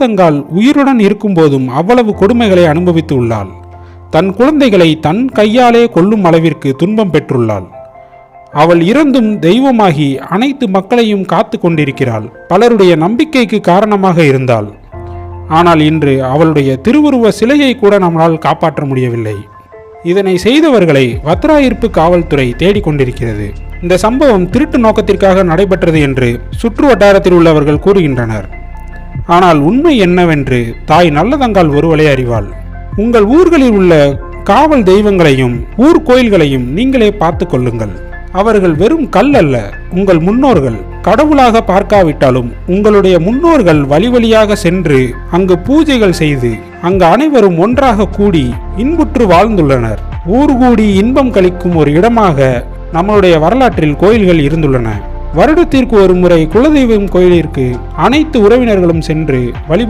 நல்லதங்காள் உயிருடன் இருக்கும்போதும் அவ்வளவு கொடுமைகளை அனுபவித்து உள்ளாள். தன் குழந்தைகளை தன் கையாலே கொல்லும் அளவிற்கு துன்பம் பெற்றுள்ளாள். அவள் இறந்தும் தெய்வமாகி அனைத்து மக்களையும் காத்து கொண்டிருக்கிறாள். பலருடைய நம்பிக்கைக்கு காரணமாக இருந்தாள். ஆனால் இன்று அவளுடைய திருவுருவ சிலையை கூட நம்மால் காப்பாற்ற முடியவில்லை. இதனை செய்தவர்களை வத்ராயிருப்பு காவல்துறை தேடிக்கொண்டிருக்கிறது. இந்த சம்பவம் திருட்டு நோக்கத்திற்காக நடைபெற்றது என்று சுற்று வட்டாரத்தில் உள்ளவர்கள் கூறுகின்றனர். ஆனால் உண்மை என்னவென்று தாய் நல்லதங்காள் ஒருவளே அறிவாள். உங்கள் ஊர்களில் உள்ள காவல் தெய்வங்களையும் ஊர் கோயில்களையும் நீங்களே பார்த்து கொள்ளுங்கள். அவர்கள் வெறும் கல் அல்ல, உங்கள் முன்னோர்கள். கடவுளாக பார்க்காவிட்டாலும் உங்களுடைய முன்னோர்கள் வழி வழியாக சென்று அங்கு பூஜைகள் செய்து அங்கு அனைவரும் ஒன்றாக கூடி இன்புற்று வாழ்ந்துள்ளனர். ஊர் கூடி இன்பம் கழிக்கும் ஒரு இடமாக நம்மளுடைய வரலாற்றில் கோயில்கள் இருந்துள்ளன. வருடத்திற்கு ஒரு முறை குலதெய்வம் கோயிலிற்கு அனைத்து உறவினர்களும் சென்று வழி